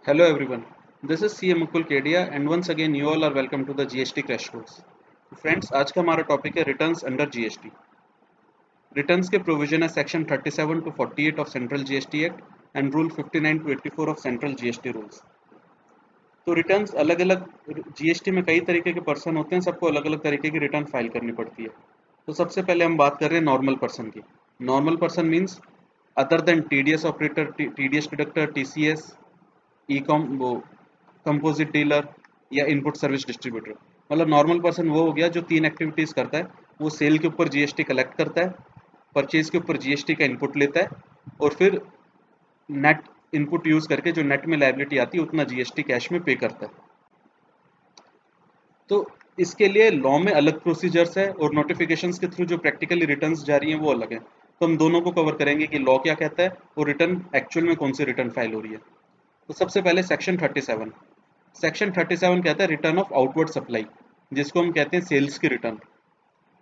Hello everyone, this is CA Mukul Kedia and once again you all are welcome to the GST Crash Course. Friends आज का हमारा topic है returns under GST. Returns के provision है section 37 to 48 of central GST act and rule 59 to 84 of central GST rules. तो returns अलग अलग GST में कई तरीके के पर्सन होते हैं, सबको अलग अलग तरीके की रिटर्न फाइल करनी पड़ती है। तो सबसे पहले हम बात कर रहे हैं नॉर्मल पर्सन की। Normal person means other than TDS operator, TDS deductor, TCS, e com वो कंपोजिट डीलर या इनपुट सर्विस डिस्ट्रीब्यूटर। मतलब नॉर्मल पर्सन वो हो गया जो तीन एक्टिविटीज करता है। वो सेल के ऊपर जीएसटी कलेक्ट करता है, परचेज के ऊपर जीएसटी का इनपुट लेता है और फिर नेट इनपुट यूज करके जो नेट में लायबिलिटी आती है उतना जीएसटी कैश में पे करता है। तो इसके लिए लॉ में अलग प्रोसीजर्स है और नोटिफिकेशंस के थ्रू जो प्रैक्टिकली रिटर्न्स जारी हैं वो अलग है। तो हम दोनों को कवर करेंगे कि लॉ क्या कहता है और रिटर्न एक्चुअल में कौन सी रिटर्न फाइल हो रही है। तो सबसे पहले सेक्शन 37। सेक्शन 37 कहता है रिटर्न ऑफ आउटवर्ड सप्लाई, जिसको हम कहते हैं सेल्स की रिटर्न।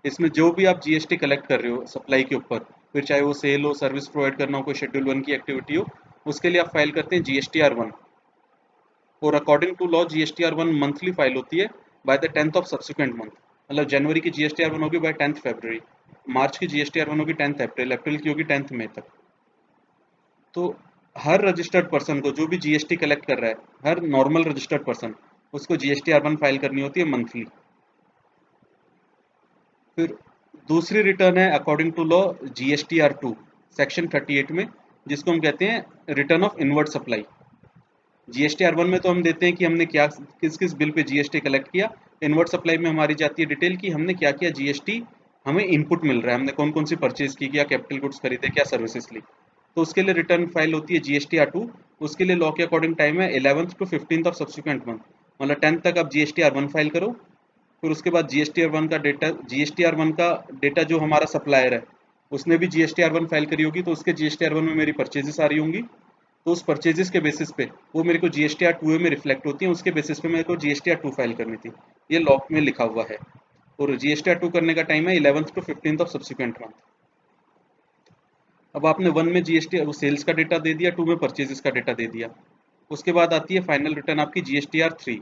इसमें जो भी आप जीएसटी कलेक्ट कर रहे हो सप्लाई के ऊपर, फिर चाहे वो सेल हो, सर्विस प्रोवाइड करना हो, कोई शेड्यूल 1 की एक्टिविटी हो, उसके लिए आप फाइल करते हैं GSTR 1। और according to law GSTR 1 monthly file होती है by the 10th of subsequent month. मतलब जनवरी की GSTR 1 होगी बाय 10th फरवरी, मार्च की GSTR 1 होगी 10th अप्रैल, अप्रैल की होगी 10th मई तक। तो हर रजिस्टर्ड पर्सन को जो भी जीएसटी कलेक्ट कर रहा है, हर नॉर्मल रजिस्टर्ड पर्सन, उसको GSTR 1 फाइल करनी होती है मंथली। फिर दूसरी रिटर्न है according to law GSTR 2 section 38 में, जिसको हम कहते हैं return of inward supply. GSTR 1 में तो हम देते हैं कि हमने क्या किस किस बिल पे जीएसटी कलेक्ट किया। इनवर्ड सप्लाई में हमारी जाती है डिटेल कि हमने क्या किया जीएसटी, हमें इनपुट मिल रहा है, हमने कौन कौन सी परचेज की, क्या कैपिटल गुड्स खरीदे, क्या सर्विसेज ली। तो उसके लिए रिटर्न फाइल होती है GSTR 2। उसके लिए लॉ के अकॉर्डिंग टाइम है 11th to 15th of subsequent month. मतलब 10th तक आप GSTR 1 फाइल करो। फिर उसके बाद GSTR 1 का डेटा जो हमारा सप्लायर है उसने भी GSTR 1 फाइल करी होगी, तो उसके GSTR 1 में मेरी परचेजेस आ रही होंगी। तो उस परचेजेस के बेसिस पे वो मेरे को GSTR 2 में रिफ्लेक्ट होती है, उसके बेसिस पे मेरे को GSTR 2 फाइल करनी थी। ये लॉ में लिखा हुआ है। और GSTR 2 करने का टाइम है 11th to 15th of subsequent month. अब आपने 1 में जीएसटी वो सेल्स का डेटा दे दिया, 2 में परचेजेस का डेटा दे दिया। उसके बाद आती है फाइनल रिटर्न आपकी GSTR 3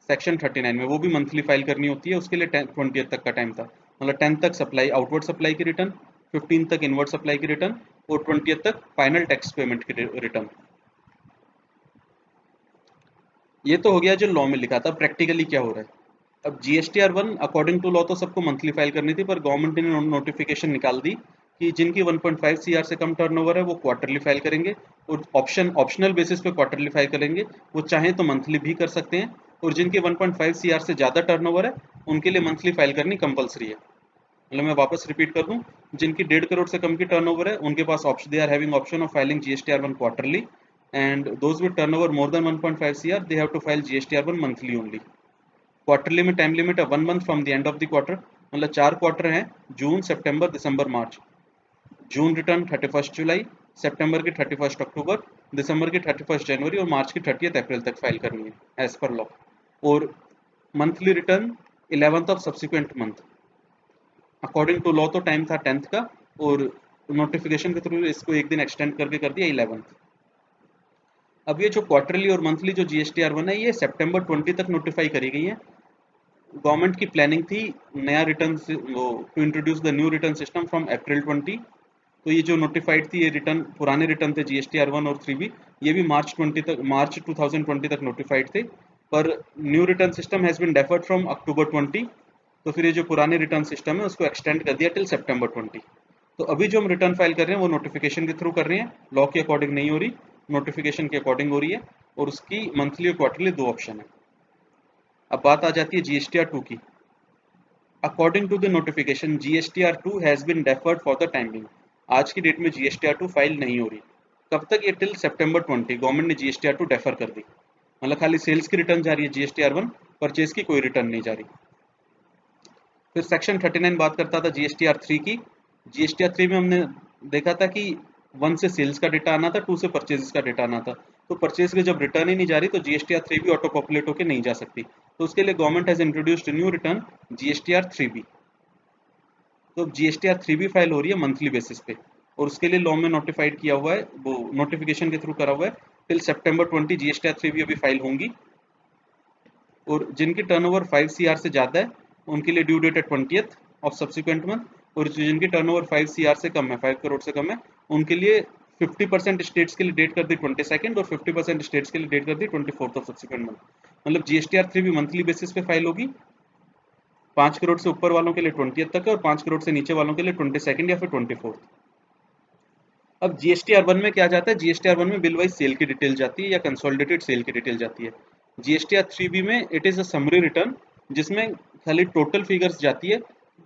सेक्शन 39 में। वो भी मंथली फाइल करनी होती है, उसके लिए 20th तक का टाइम था। मतलब 10th तक सप्लाई आउटवर्ड सप्लाई की रिटर्न, 15th तक इनवर्ड सप्लाई की रिटर्न और 20th तक फाइनल टैक्स पेमेंट की रिटर्न। ये तो हो गया जो लॉ में लिखा था। प्रैक्टिकली क्या हो रहा है, अब GSTR 1 अकॉर्डिंग टू लॉ तो सबको मंथली फाइल करनी थी, पर गवर्नमेंट ने नोटिफिकेशन निकाल दी कि जिनकी 1.5 सीआर से कम टर्नओवर है वो क्वार्टरली फाइल करेंगे और ऑप्शनल बेसिस पे क्वार्टरली फाइल करेंगे। वो चाहें तो मंथली भी कर सकते हैं। और जिनकी 1.5 सीआर से ज़्यादा टर्नओवर है उनके लिए मंथली फाइल करनी कंपलसरी है। मतलब मैं वापस रिपीट कर दूं, जिनकी 1.5 करोड़ से कम की टर्नओवर है उनके पास option, they are having option of filing GSTR 1 quarterly, and those with turnover more than 1.5 CR they have to file GSTR 1 monthly only. Quarterly में टाइम लिमिट है 1 month from the end of the quarter. मतलब 4 quarter हैं, जून, सितंबर, दिसंबर, मार्च। जून return 31 जुलाई, सितंबर की 31 अक्टूबर, दिसंबर की 31 जनवरी और मार्च की 30 अप्रैल तक file करनी है एज पर लॉ। और monthly return 11th of subsequent month. According to law तो टाइम था 10th का, और नोटिफिकेशन के थ्रू इसको एक दिन एक्सटेंड करके कर दिया 11th। अब ये जो क्वार्टरली और मंथली जो GSTR 1 है ये सितंबर 20 तक नोटिफाई करी गई है। गवर्नमेंट की प्लानिंग थी नया रिटर्न वो to introduce the new return system from April 20। तो ये जो नोटिफाइड थी, ये रिटर्न पुराने रिटर्न थे GSTR 1 और 3 भी, ये भी मार्च 2020 तक नोटिफाइड थे। पर new return system has been deferred from October 20। तो फिर ये जो पुराने रिटर्न सिस्टम है उसको एक्सटेंड कर दिया टिल सितंबर 20। तो अभी जो हम रिटर्न फाइल कर रहे हैं वो नोटिफिकेशन के थ्रू कर रहे हैं, लॉ के अकॉर्डिंग नहीं हो रही, नोटिफिकेशन के अकॉर्डिंग हो रही है। और उसकी मंथली और क्वार्टरली दो ऑप्शन है। अब बात आ जाती है GSTR 2 की। According to the notification GSTR 2 has been deferred for the time being. आज की डेट में GSTR 2 फाइल नहीं हो रही। कब तक? ये टिल सितंबर 20 गवर्नमेंट ने GSTR 2 डेफर कर दी। मतलब खाली सेल्स की रिटर्न जा रही है GSTR 1, परचेज की कोई रिटर्न नहीं जा रही। फिर सेक्शन 39 बात करता था GSTR 3 की। GSTR 3 में हमने देखा था कि 1 से सेल्स का डेटा आना था, 2 से परचेजेस का डेटा आना था। तो परचेज की जब रिटर्न ही नहीं जा रही तो GSTR 3 भी ऑटो पॉपुलेट होकर नहीं जा सकती। तो उसके लिए government has introduced new return GSTR 3 भी। तो अब GSTR 3 भी फाइल हो रही है मंथली बेसिस पे। और उसके लिए लॉ में नोटिफाइड किया हुआ है, वो नोटिफिकेशन के थ्रू करा हुआ है टिल सितंबर 20 GSTR 3 भी अभी फाइल होंगी, और जिनकी टर्नओवर 5 CR से ज़्यादा है उनके लिए ड्यू डेट है 20th ऑफ सब्सिक्वेंट मंथ, और जिनकी टर्नओवर 5 CR से कम है, 5 करोड़ से कम है, उनके लिए 50% स्टेट्स के लिए डेट कर दी 22nd, और 50% स्टेट्स के लिए डेट कर दी 24th ऑफ सब्सिक्वेंट मंथ। मतलब GSTR 3 भी मंथली बेसिस पे फाइल होगी, 5 करोड़ से ऊपर वालों के लिए 20th तक है, और 5 करोड़ से नीचे वालों के लिए 22nd या फिर 24th। अब GSTR 1 में क्या जाता है, GSTR 1 में बिल वाइज सेल की डिटेल जाती है या कंसोलिडेटेड सेल की डिटेल जाती है। GSTR 3B में it is a summary return, जिसमें खाली टोटल फिगर्स जाती है,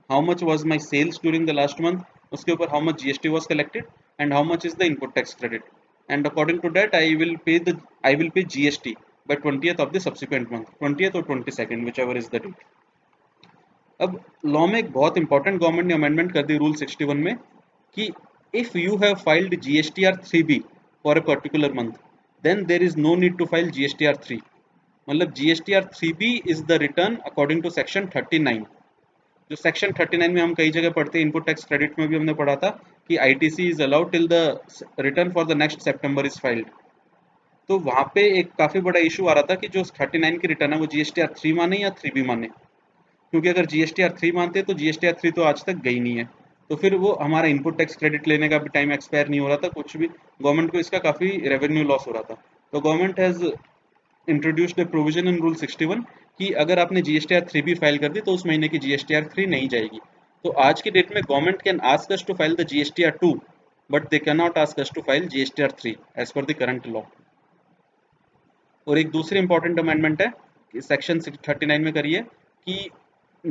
how much was my sales during the last month, उसके ऊपर how much GST was collected and how much is the input tax credit, and according to that I will pay GST by 20th of the subsequent month, 20th और 22nd whichever is the date। अब law में एक बहुत important government ने amendment कर दी rule 61 में कि if you have filed GSTR 3B for a particular month, then there is no need to file GSTR 3। मतलब GSTR 3B is the return according to section 39। जो section 39 में हम कई जगह पढ़ते हैं, इनपुट टैक्स क्रेडिट में भी हमने पढ़ा था कि ITC is allowed till the return for the next September is filed। तो वहाँ पे एक काफी बड़ा इशू आ रहा था कि जो 39 की रिटर्न है वो GSTR 3 माने या 3B माने, क्योंकि अगर GSTR 3 मानते तो GSTR 3 तो आज तक गई नहीं है, तो फिर वो हमारा इनपुट टैक्स क्रेडिट लेने का भी टाइम एक्सपायर नहीं हो रहा था, कुछ भी गवर्नमेंट को इसका काफ़ी रेवेन्यू लॉस हो रहा था। तो government has introduced A provision in rule 61 कि अगर आपने GSTR 3 भी फाइल कर दी तो उस महीने की GSTR 3 नहीं जाएगी। तो आज की डेट में government can ask us to file the GSTR 2, but they can not ask us to file GSTR 3 as per the current law. और एक दूसरी इंपॉर्टेंट अमेंडमेंट है कि सेक्शन 39 में करिए कि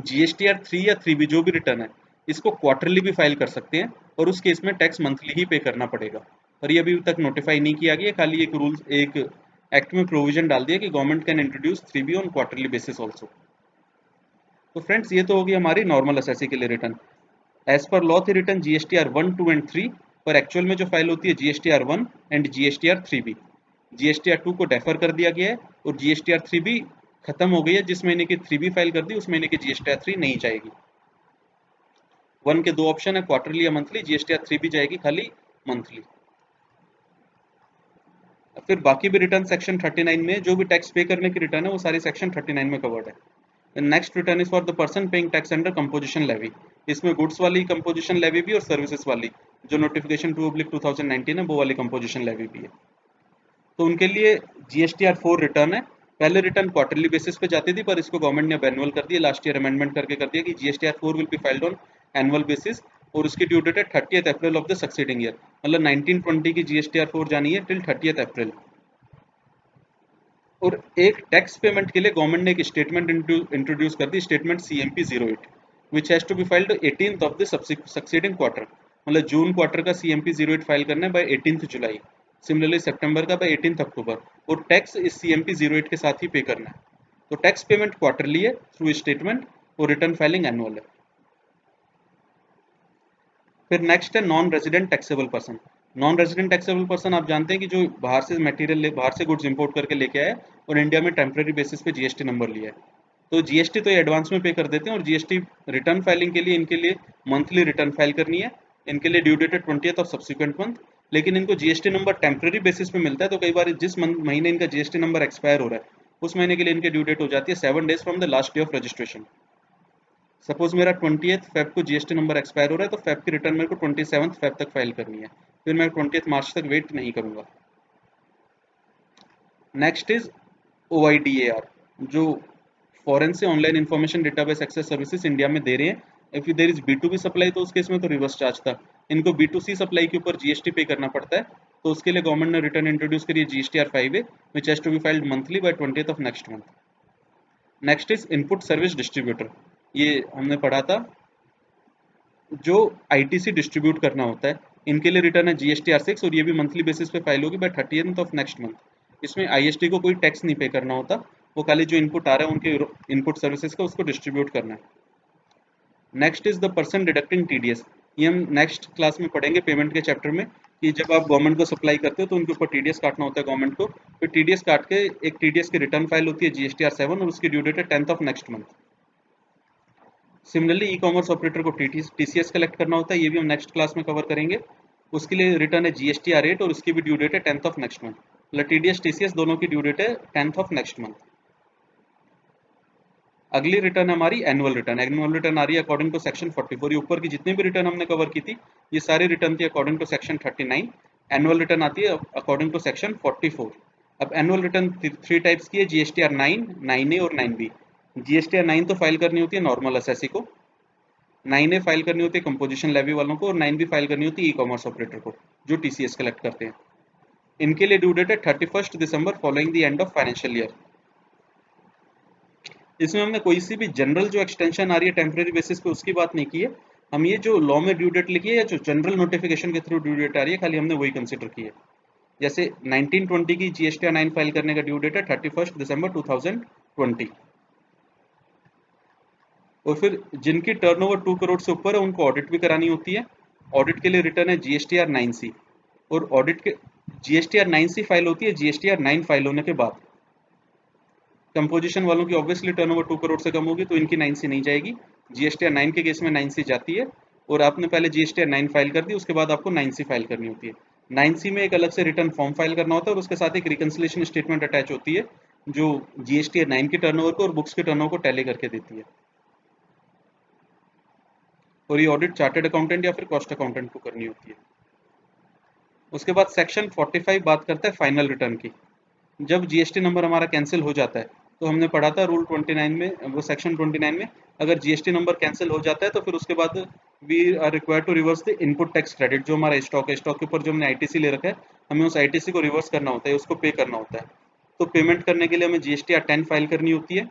GSTR 3 या 3B जो भी रिटर्न है इसको क्वार्टरली भी फाइल कर सकते हैं, और उस केस में टैक्स मंथली ही पे करना पड़ेगा। और ये अभी तक नोटिफाई नहीं किया गया, खाली एक रूल एक एक्ट में प्रोविजन डाल दिया कि government can introduce 3B on quarterly basis also. तो फ्रेंड्स ये तो होगी हमारी नॉर्मल एसएससी के लिए रिटर्न। एज पर लॉ थी रिटर्न GSTR 1, 2 एंड 3, पर एक्चुअल में जो फाइल होती है GSTR 1 and GSTR 3B। GSTR 2 को डेफर कर दिया गया है, और GSTR 3B खत्म हो गई है, जिस महीने की 3B फाइल कर दी उस महीने की GSTR 3 नहीं जाएगी। 1 के दो ऑप्शन है, क्वार्टरली या मंथली, GSTR 3B जाएगी खाली मंथली। फिर बाकी भी रिटर्न सेक्शन 39 में जो भी टैक्स पे करने की रिटर्न है वो सारी सेक्शन 39 में कवर्ड है। Next return is for the person paying tax under composition levy. इसमें गुड्स वाली कंपोजिशन लेवी भी और सर्विसेज वाली जो नोटिफिकेशन 2/2019 है वो वाली कंपोजिशन लेवी भी है। तो उनके लिए GSTR 4 रिटर्न है। पहले रिटर्न क्वार्टरली बेसिस पे जाती थी, पर इसको गवर्नमेंट ने अब एनुअल कर दिया, लास्ट ईयर अमेंडमेंट करके कर दिया कि GSTR 4 will be filed on annual basis, और उसकी ड्यू डेट है 30th April of the succeeding year. मतलब 1920 की GSTR 4 जानी है टिल 30th अप्रैल। और एक टैक्स पेमेंट के लिए गवर्नमेंट ने एक स्टेटमेंट इंट्रोड्यूस कर दी, statement CMP 08, which has to be filed 18th of the succeeding quarter. मतलब जून क्वार्टर का CMP 08 फाइल करना है बाय 18th जुलाई, सिमिलरली सितंबर का बाय 18th अक्टूबर, और टैक्स इस CMP 08 के साथ ही पे करना है। तो टैक्स पेमेंट क्वार्टरली है थ्रू स्टेटमेंट, और रिटर्न फाइलिंग एनुअल है। फिर नेक्स्ट है non resident taxable person. Non resident taxable person आप जानते हैं कि जो बाहर से मटेरियल बाहर से गुड्स इंपोर्ट करके लेके आए और इंडिया में टेम्परेरी बेसिस पे GST नंबर लिया है, तो GST तो ये एडवांस में पे कर देते हैं, और GST रिटर्न फाइलिंग के लिए इनके लिए मंथली रिटर्न फाइल करनी है। इनके लिए ड्यू डेट है 20th ऑफ सब्सिक्वेंट मंथ, लेकिन इनको GST नंबर टेम्परेरी बेसिस पे मिलता है, तो कई बार जिस महीने इनका GST नंबर एक्सपायर हो रहा है उस महीने के लिए इनकी ड्यू डेट हो जाती है 7 days from the last day of registration. Suppose मेरा 20th फेब को GST नंबर एक्सपायर हो रहा है, तो फेब की रिटर्न मेरे को 27th फेब तक फाइल करनी है, फिर मैं 20th मार्च तक वेट नहीं करूंगा। नेक्स्ट इज OIDAR, जो फॉरेन से online information database access services India में दे रहे हैं। If there is B2B supply तो उस केस में तो रिवर्स चार्ज था, इनको B2C सप्लाई के ऊपर GST पे करना पड़ता है, तो उसके लिए गवर्नमेंट ने रिटर्न इंट्रोड्यूस करी है GSTR 5A, which has to be filed monthly by 20th of next month. Next is input service distributor. ये हमने पढ़ा था, जो ITC डिस्ट्रीब्यूट करना होता है, इनके लिए रिटर्न है GSTR 6, और ये भी मंथली बेसिस पे फाइल होगी by 30th of next month. इसमें IST को कोई टैक्स नहीं पे करना होता, वो खाली जो इनपुट आ रहा है उनके इनपुट सर्विसेज का उसको डिस्ट्रीब्यूट करना है। Next is the person deducting TDS। ये हम नेक्स्ट क्लास में पढ़ेंगे पेमेंट के चैप्टर में, कि जब आप गवर्नमेंट को सप्लाई करते हो तो उनके ऊपर TDS काटना होता है गवर्नमेंट को, फिर TDS काट के एक TDS की रिटर्न फाइल होती है GSTR 7, और उसकी ड्यू डेट है 10th of next month. Similarly e-commerce operator को TCS कलेक्ट करना होता है, ये भी हम नेक्स्ट क्लास में कवर करेंगे। उसके लिए रिटर्न है GSTR 8, और उसकी भी ड्यू डेट है 10th ऑफ नेक्स्ट मंथ। मतलब TDS TCS दोनों की ड्यू डेट है 10th ऑफ नेक्स्ट मंथ। अगली रिटर्न हमारी एनुअल रिटर्न। एनुअल रिटर्न आ रही है अकॉर्डिंग टू सेक्शन 44। ये ऊपर की जितनी भी रिटर्न हमने कवर की थी ये सारी रिटर्न थी according to section 39। Annual return आती है अकॉर्डिंग टू सेक्शन 44। अब एनुअल रिटर्न थ्री टाइप्स की है, GSTR 9, 9A और 9B। GSTR 9 तो फाइल करनी होती है नॉर्मल एसएससी को, 9A फाइल करनी होती है कंपोजिशन लेवी वालों को, और 9B फाइल करनी होती है ई कॉमर्स ऑपरेटर को जो TCS कलेक्ट करते हैं। इनके लिए ड्यू डेट है 31 दिसंबर following the end of financial year. इसमें हमने कोई सी भी जनरल जो एक्सटेंशन आ रही है टेम्परेरी बेसिस पे उसकी बात नहीं की है। हम ये जो लॉ में ड्यू डेट लिखी है या जो जनरल नोटिफिकेशन के थ्रू ड्यू डेट आ रही है खाली हमने वही कंसिडर की है। जैसे 1920 की GSTR 9 फाइल करने का ड्यू डेट है 31 दिसंबर 2020। और फिर जिनकी टर्नओवर 2 करोड़ से ऊपर है उनको ऑडिट भी करानी होती है। ऑडिट के लिए रिटर्न है GSTR 9C। और ऑडिट के GSTR 9C फाइल होती है GSTR 9 फाइल होने के बाद। कंपोजिशन वालों की ऑब्वियसली टर्नओवर 2 करोड़ से कम होगी तो इनकी 9C नहीं जाएगी। GSTR 9 के केस में 9C जाती है, और आपने पहले GSTR 9 फाइल कर दी उसके बाद आपको 9C फाइल करनी होती है। 9C में एक अलग से रिटर्न फॉर्म फाइल करना होता है और उसके साथ एक रिकंसिलिएशन स्टेटमेंट अटैच होती है जो GSTR 9 की टर्नओवर को और बुक्स के टर्नओवर को टैली करके देती है। और ये ऑडिट चार्टर्ड अकाउंटेंट या फिर कॉस्ट अकाउंटेंट को करनी होती है। उसके बाद सेक्शन 45 बात करता है फाइनल रिटर्न की। जब GST नंबर हमारा कैंसिल हो जाता है तो हमने पढ़ा था रूल 29 में, वो सेक्शन 29 में अगर GST नंबर कैंसिल हो जाता है तो फिर उसके बाद we are required to reverse the input tax credit. जो हमारा स्टॉक है, स्टॉक के ऊपर जो हमने ITC ले रखा है हमें उस ITC को रिवर्स करना होता है, उसको पे करना होता है। तो पेमेंट करने के लिए हमें GSTR 10 फाइल करनी होती है।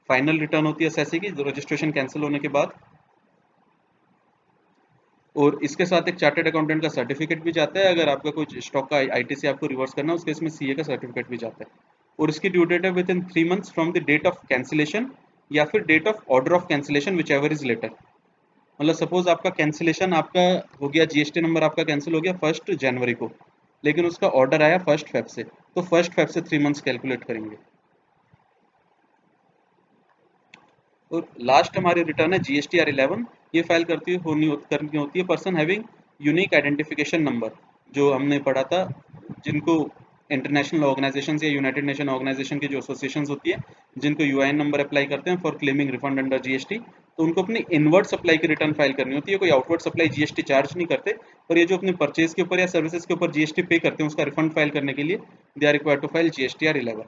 फाइनल रिटर्न होती है SESI की रजिस्ट्रेशन कैंसिल होने के बाद। और इसके साथ एक चार्टर्ड अकाउंटेंट का सर्टिफिकेट भी जाता है। अगर आपका कुछ स्टॉक का ITC आपको रिवर्स करना है उसके इसमें CA का सर्टिफिकेट भी जाता है। और इसकी ड्यू डेट है within 3 months from the date of cancellation या फिर date of order of cancellation whichever is later. मतलब सपोज आपका कैंसिलेशन आपका हो गया, GST नंबर आपका कैंसिल हो गया 1 जनवरी को, लेकिन उसका ऑर्डर आया 1 फेब से, तो 1 फेब से 3 मंथ्स कैलकुलेट करेंगे। और लास्ट हमारी रिटर्न है GSTR 11। ये फाइल करनी होती है person having unique identification number. जो हमने पढ़ा था जिनको इंटरनेशनल ऑर्गेनाइजेशन या यूनाइटेड नेशन ऑर्गेनाइजेशन की जो एसोसिएशन होती है जिनको UIN नंबर अप्लाई करते हैं for claiming refund under GST, तो उनको अपनी इनवर्ड सप्लाई की रिटर्न फाइल करनी होती है। कोई आउटवर्ड सप्लाई GST चार्ज नहीं करते, पर ये जो अपने परचेज के ऊपर या सर्विसेज के ऊपर GST पे करते हैं उसका रिफंड फाइल करने के लिए they are required to file GSTR 11।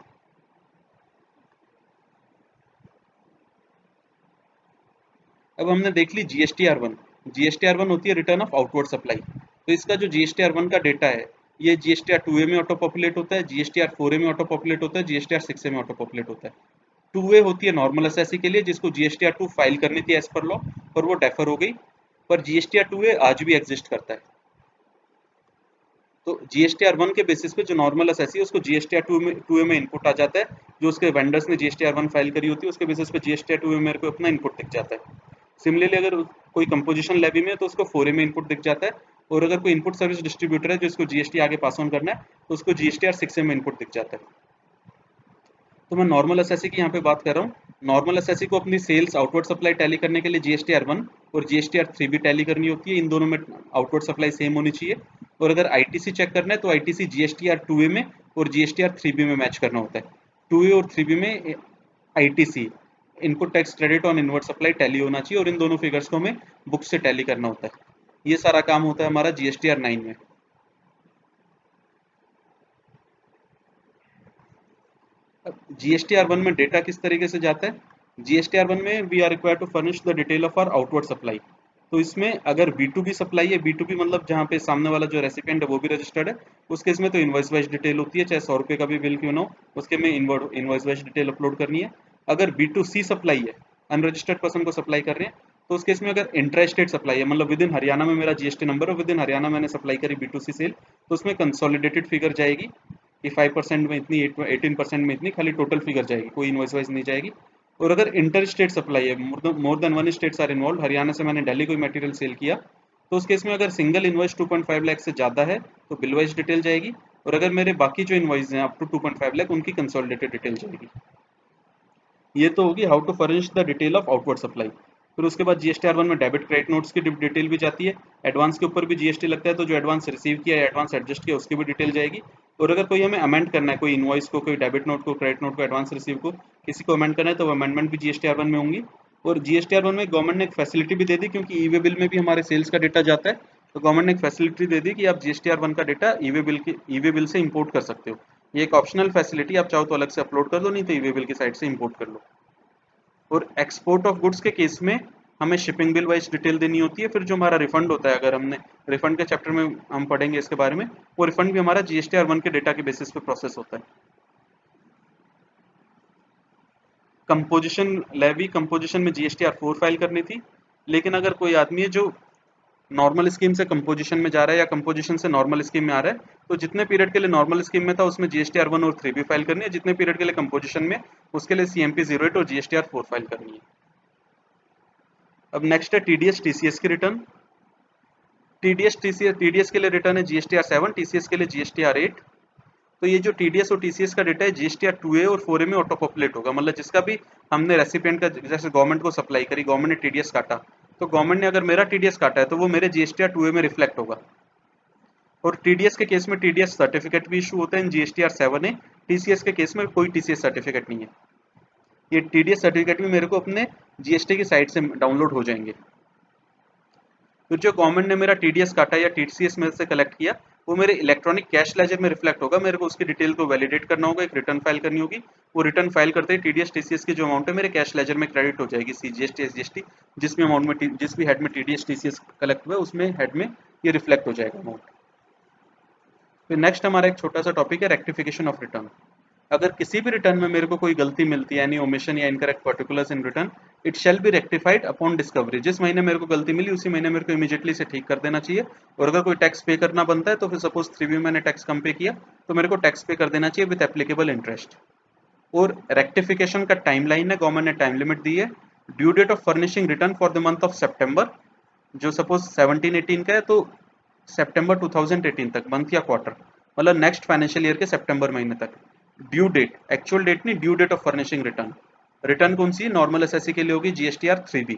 अब हमने देख ली GSTR 1। GSTR 1 होती है रिटर्न ऑफ आउटवर्ड सप्लाई। तो इसका जो GSTR 1 का डेटा है ये GSTR 2A में ऑटो पॉपुलेट होता है, GSTR 4A में ऑटो पॉपुलेट होता है, GSTR 6A में ऑटो पॉपुलेट होता है। 2A होती है नॉर्मल एसएससी के लिए जिसको GSTR 2 फाइल करनी थी एज पर लॉ, पर वो डेफर हो गई। पर GSTR 2A आज भी एग्जिस्ट करता है। तो GSTR 1 के बेसिस पे जो नॉर्मल एसएससी है उसको GSTR 2A में इनपुट आ जाता है। जो उसके वेंडर्स ने GSTR 1 फाइल करी होती है उसके बेसिस पे GSTR 2A में मेरे को अपना इनपुट दिख जाता है। सिमिलरली अगर कोई कंपोजिशन लेवी में है तो उसको 4A में इनपुट दिख जाता है। और अगर कोई इनपुट सर्विस डिस्ट्रीब्यूटर है जिसको GST आगे पास ऑन करना है तो उसको GSTR 6A में इनपुट दिख जाता है। तो मैं नॉर्मल एसएससी की यहाँ पे बात कर रहा हूँ। नॉर्मल एसएससी को अपनी सेल्स आउटवर्ड सप्लाई टैली करने के लिए GSTR 1 और GSTR 3 भी टैली करनी होती है। इन दोनों में आउटवर्ड सप्लाई सेम होनी चाहिए। और अगर ITC चेक करना है तो ITC GSTR 2A में और GSTR 3B में मैच करना होता है। 2A और 3B में ITC input tax credit on inward supply tally होना चाहिए और इन दोनों फिगर्स को हमें बुक से टैली करना होता है। ये सारा काम होता है हमारा GSTR 9 में। अब GSTR 1 में डेटा किस तरीके से जाता है? GSTR 1 में we are required to furnish the detail of our outward supply. तो इसमें अगर B2B सप्लाई है, B2B मतलब जहाँ पे सामने वाला जो रेसिपिएंट है वो भी रजिस्टर्ड है, उस केस में तो इनवॉइस वाइज डिटेल होती है, चाहे 100 रुपये का भी बिल क्यों ना हो, उसके में इनवॉइस वाइज डिटेल अपलोड करनी है। अगर B2C सप्लाई है, अनरजिस्टर्ड पर्सन को सप्लाई कर रहे हैं, तो उस केस में अगर इंट्रा स्टेट सप्लाई है मतलब विद इन हरियाणा में मेरा GST नंबर है, विद इन हरियाणा मैंने सप्लाई करी B2C सेल, तो उसमें कंसोलिडेटेड फिगर जाएगी कि 5% में इतनी, 18% में इतनी, खाली टोटल फिगर जाएगी, कोई इनवॉइस वाइज नहीं जाएगी। और अगर इंटर स्टेट सप्लाई है, more than one states are involve, Haryana से मैंने दिल्ली कोई मटेरियल सेल किया, तो उस केस में अगर सिंगल इनवॉइस 2.5 लाख से ज़्यादा है तो बिल वाइज डिटेल जाएगी। और अगर मेरे बाकी जो इनवॉइस हैं अप टू 2.5 लाख उनकी कंसोलिडेटेड डिटेल जाएगी। ये तो होगी how to furnish the detail of outward supply. फिर उसके बाद GSTR1 में डेबिट क्रेडिट नोट्स की डिटेल भी जाती है। एडवांस के ऊपर भी GST लगता है, तो जो एडवांस रिसीव किया या एडवांस एडजस्ट किया उसकी भी डिटेल जाएगी। और अगर कोई हमें अमेंड करना है, कोई इनवॉइस को, कोई डेबिट नोट को, क्रेडिट नोट को, एडवांस रिसीव को, किसी को अमेंड करना है, तो वो अमेंडमेंट भी GSTR1 में होंगी। और GSTR1 में गवर्नमेंट ने एक फैसिलिटी भी दे दी, क्योंकि ई वे बिल में भी हमारे सेल्स का डेटा जाता है, तो गवर्नमेंट ने एक फैसिलिटी दे दी कि आप GSTR1 का डेटा ई वे बिल से इंपोर्ट कर सकते हो। ये एक ऑप्शनल फैसिलिटी, आप चाहो तो अलग से अपलोड कर दो, नहीं तो ई वे बिल की साइट से इंपोर्ट कर लो। और एक्सपोर्ट ऑफ गुड्स के केस में हमें शिपिंग बिल वाइज डिटेल देनी होती है। फिर जो हमारा रिफंड होता है, अगर हमने रिफंड के चैप्टर में हम पढ़ेंगे इसके बारे में, वो रिफंड भी हमारा GSTR1 के डेटा के बेसिस पे प्रोसेस होता है। कंपोजिशन लेवी, कंपोजिशन में GSTR4 फाइल करनी थी। लेकिन अगर कोई आदमी है जो नॉर्मल स्कीम से कंपोजिशन में जा रहा है या कंपोजिशन से नॉर्मल स्कीम में आ रहा है, तो जितने पीरियड के लिए नॉर्मल स्कीम में था उसमें GSTR1 और 3 भी फाइल करनी है, जितने पीरियड के लिए कंपोजिशन में उसके लिए CMP 08 और GSTR4 फाइल करनी है। अब नेक्स्ट है TDS TCS की रिटर्न। TDS के लिए रिटर्न है GSTR7, TCS के लिए GSTR8। तो ये जो TDS और TCS का डेटा है GSTR2A और 4A में ऑटो पॉपुलेट होगा। मतलब जिसका भी हमने रेसिपिएंट का, जैसे गवर्नमेंट को सप्लाई करी, गवर्नमेंट ने TDS काटा, तो गवर्नमेंट ने अगर मेरा TDS काटा है तो वो मेरे GSTR2A में रिफ्लेक्ट होगा। और TDS के केस में TDS सर्टिफिकेट भी इशू होता है इन GSTR7A। TCS के केस में कोई TCS सर्टिफिकेट नहीं है। ये TDS सर्टिफिकेट भी मेरे को अपने GST की साइट से डाउनलोड हो जाएंगे। फिर जो गवर्नमेंट ने मेरा TDS काटा या TCS में से कलेक्ट किया, वो मेरे इलेक्ट्रॉनिक कैश लेजर में रिफ्लेक्ट होगा। मेरे को उसकी डिटेल को वैलिडेट करना होगा, एक रिटर्न फाइल करनी होगी। वो रिटर्न फाइल करते ही TDS TCS की जो अमाउंट है मेरे कैश लेजर में क्रेडिट हो जाएगी, CGST SGST जिस भी अमाउंट में, जिस भी हेड में TDS TCS कलेक्ट हुआ है उसमें हेड में ये रिफ्लेक्ट हो जाएगा अमाउंट। फिर नेक्स्ट हमारा एक छोटा सा टॉपिक है रेक्टिफिकेशन ऑफ रिटर्न। अगर किसी भी रिटर्न में मेरे को कोई गलती मिलती है, यानी ओमिशन या incorrect particulars in return, it shall be rectified upon discovery. जिस महीने मेरे को गलती मिली उसी महीने मेरे को इमीडिएटली से ठीक कर देना चाहिए। और अगर कोई टैक्स पे करना बनता है, तो फिर सपोज 3B में मैंने टैक्स कम पे किया, तो मेरे को टैक्स पे कर देना चाहिए विद एप्लीकेबल इंटरेस्ट। और रेक्टिफिकेशन का टाइमलाइन है, गवर्नमेंट ने टाइम लिमिट दी है। Due date of furnishing return for the month of सितंबर, जो सपोज 17-18 का है, तो सितंबर 2018 तक, मंथ या क्वार्टर, मतलब नेक्स्ट फाइनेंशियल ईयर के सितंबर महीने तक। ड्यू डेट, एक्चुअल डेट नहीं, due date of furnishing return. Return कौन सी? नॉर्मल एसएससी के लिए होगी GSTR3B,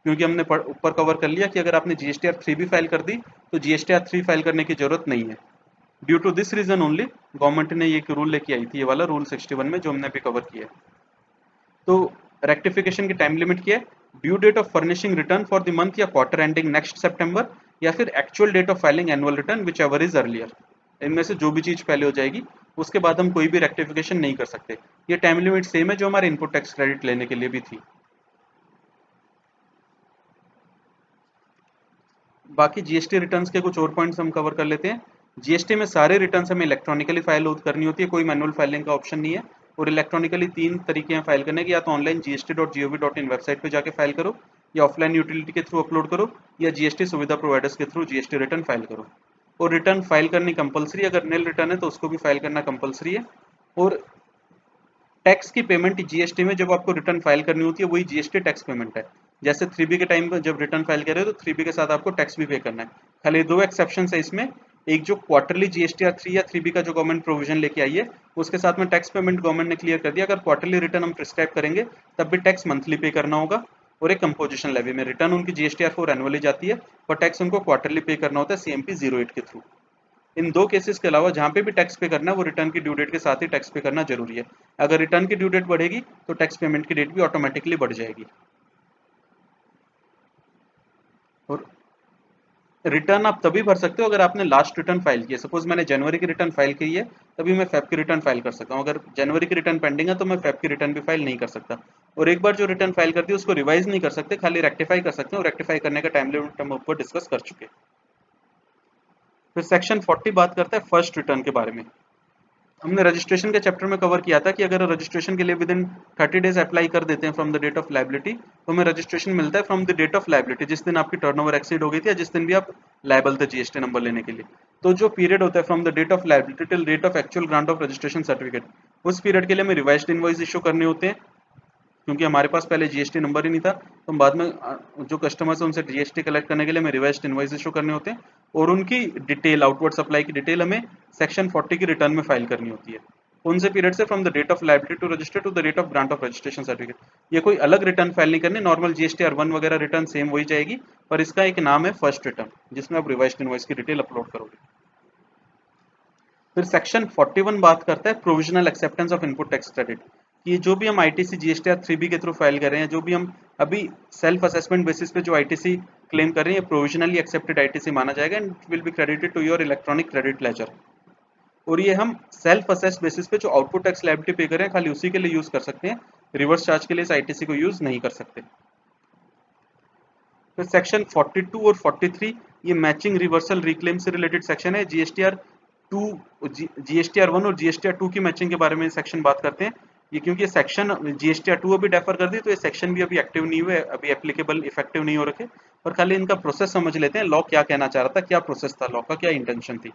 क्योंकि हमने ऊपर कवर कर लिया कि अगर आपने GSTR3B फाइल कर दी तो GSTR3 फाइल करने की जरूरत नहीं है। Due to this reason only government ने ये रूल लेके आई थी, ये वाला रूल 61 में जो हमने अभी कवर किया है। तो रेक्टिफिकेशन की टाइम लिमिट क्या है? Due date of furnishing return for the month या क्वार्टर एंडिंग नेक्स्ट सितंबर, या फिर actual date of filing annual return whichever is earlier. इनमें से जो भी चीज पहले हो जाएगी, उसके बाद हम कोई भी रेक्टिफिकेशन नहीं कर सकते। ये टाइम लिमिट सेम है जो हमारे इनपुट टैक्स क्रेडिट लेने के लिए भी थी। बाकी GST रिटर्न्स के कुछ और पॉइंट्स हम कवर कर लेते हैं। GST में सारे रिटर्न्स हमें इलेक्ट्रॉनिकली फाइल करनी होती है, कोई मैनुअल फाइलिंग का ऑप्शन नहीं है। और इलेक्ट्रॉनिकली 3 तरीके हैं फाइल करने के, या तो ऑनलाइन gst.gov.in वेबसाइट पे जाके फाइल करो, या ऑफलाइन यूटिलिटी के थ्रू अपलोड करो, या GST सुविधा प्रोवाइडर्स के थ्रू GST रिटर्न फाइल करो। और रिटर्न फाइल करनी कंपलसरी, अगर निल रिटर्न है तो उसको भी फाइल करना कंपलसरी है। और टैक्स की पेमेंट GST में जब आपको रिटर्न फाइल करनी होती है, वही GST टैक्स पेमेंट है। जैसे 3B के टाइम पर जब रिटर्न फाइल कर रहे हो, तो 3B के साथ आपको टैक्स भी पे करना है। खाली 2 एक्सेप्शन है इसमें। एक जो क्वार्टरली GSTR3 या 3B का जो गवर्नमेंट प्रोविजन लेके आई है, उसके साथ में टैक्स पेमेंट गवर्नमेंट ने क्लियर कर दिया, अगर क्वार्टरली रिटर्न हम प्रिस्क्राइब करेंगे तब भी टैक्स मंथली पे करना होगा। और एक कंपोजिशन लेवी में रिटर्न उनकी GSTR4 एनुअली जाती है, और टैक्स उनको क्वार्टरली पे करना होता है CMP 08 के थ्रू। इन 2 केसेस के अलावा जहां पे भी टैक्स पे करना है, वो रिटर्न की ड्यू डेट के साथ ही टैक्स पे करना जरूरी है। अगर रिटर्न की ड्यू डेट बढ़ेगी तो टैक्स पेमेंट की डेट भी ऑटोमेटिकली बढ़ जाएगी। और रिटर्न आप तभी भर सकते हो अगर आपने लास्ट रिटर्न फाइल किया। सपोज मैंने जनवरी की रिटर्न फाइल की है, तभी मैं फेब की रिटर्न फाइल कर सकता हूँ। अगर जनवरी की रिटर्न पेंडिंग है तो मैं फेब की रिटर्न भी फाइल नहीं कर सकता। और एक बार जो रिटर्न फाइल कर दी उसको रिवाइज नहीं कर सकते, खाली रेक्टिफाई कर सकते हैं। और रेक्टिफाई करने का टाइम लिमिट हम ऊपर डिस्कस कर चुके हैं। फिर सेक्शन 40 बात करता है फर्स्ट रिटर्न के बारे में। हमने रजिस्ट्रेशन के चैप्टर में कवर किया था कि अगर रजिस्ट्रेशन के लिए विद इन 30 डेज अप्लाई कर देते हैं from the date of liability, तो हमें रजिस्ट्रेशन मिलता है from the date of liability, जिस दिन आपकी टर्नओवर एक्सीड हो गई थी या जिस दिन भी आप लायबल थे GST नंबर लेने के लिए। तो जो पीरियड होता है from the date of liability till date of actual grant of registration certificate, उस पीरियड के लिए हमें रिवाइज्ड इनवॉइस इशू करने होते हैं, क्योंकि हमारे पास पहले GST नंबर ही नहीं था। तो हम बाद में जो कस्टमर्स है उनसे GST कलेक्ट करने के लिए हमें रिवाइज्ड इनवॉइस इशू करने होते हैं। और उनकी डिटेल, आउटवर्ड सप्लाई की डिटेल हमें सेक्शन 40 की रिटर्न में फाइल करनी होती है। कौन से पीरियड से? From the date of liability to register to the date of grant of registration certificate. ये कोई अलग रिटर्न फाइल नहीं करनी, नॉर्मल जीएसटीआर 1 वगैरह रिटर्न सेम वही जाएगी, पर इसका एक नाम है फर्स्ट रिटर्न, जिसमें आप रिवाइज्ड इनवॉइस की डिटेल अपलोड करोगे। फिर सेक्शन 41 बात करता है provisional acceptance of input tax credit. ये जो भी हम आईटीसी जीएसटीआर 3B के थ्रू फाइल कर रहे हैं, जो भी हम अभी सेल्फ असेसमेंट बेसिस पे जो आईटीसी क्लेम कर रहे हैं, प्रोविजनली एक्सेप्टेड आईटीसी माना जाएगा and will be credited to your electronic credit ledger. और ये हम सेल्फ असेस बेसिस पे जो आउटपुट टैक्स लायबिलिटी पे कर रहे हैं, खाली उसी के लिए यूज कर सकते हैं, रिवर्स चार्ज के लिए इस आईटीसी को यूज नहीं कर सकते। फिर सेक्शन 42 और 43 ये मैचिंग रिवर्सल रिक्लेम से रिलेटेड सेक्शन है। जीएसटीआर 2, जीएसटीआर 1 और जीएसटीआर 2 की मैचिंग के बारे में सेक्शन बात करते हैं। ये क्योंकि सेक्शन जीएसटीआर 2 अभी डेफर कर दी, तो ये सेक्शन भी अभी एक्टिव नहीं हुए, अभी एप्लीकेबल इफेक्टिव नहीं हो रखे, और खाली इनका प्रोसेस समझ लेते हैं, लॉ क्या कहना चाह रहा था, क्या प्रोसेस था लॉ का, क्या इंटेंशन थी।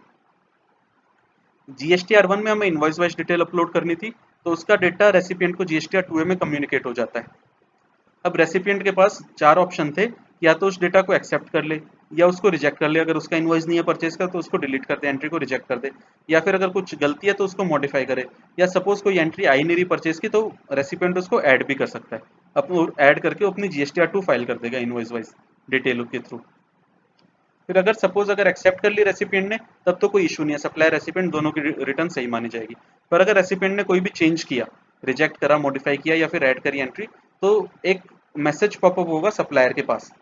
जीएसटीआर 1 में हमें इनवॉइस वाइज डिटेल अपलोड करनी थी, तो उसका डेटा रेसिपिएंट को जीएसटीआर 2 में कम्युनिकेट हो जाता है। अब रेसिपिएंट के पास चार ऑप्शन थे, या तो उस डेटा को एक्सेप्ट कर ले, या उसको रिजेक्ट कर ले, अगर उसका इनवॉइस नहीं है परचेज का तो उसको डिलीट कर दे, एंट्री को रिजेक्ट कर दे, या फिर अगर कुछ गलती है तो उसको मॉडिफाई करे, या सपोज कोई एंट्री आई नहीं रही परचेज की, तो रेसिपिएंट उसको ऐड भी कर सकता है, अपने ऐड करके अपनी जीएसटीआर 2 फाइल कर देगा इनवॉइस वाइज डिटेल के थ्रू। फिर अगर सपोज अगर एक्सेप्ट कर ली रेसिपिएंट ने, तब तो कोई इशू नहीं है, सप्लायर रेसिपिएंट दोनों की रिटर्न सही मानी जाएगी। पर अगर रेसिपिएंट ने कोई भी चेंज किया, रिजेक्ट करा, मॉडिफाई किया या फिर ऐड करी एंट्री, तो एक मैसेज पॉपअप होगा सप्लायर के पास,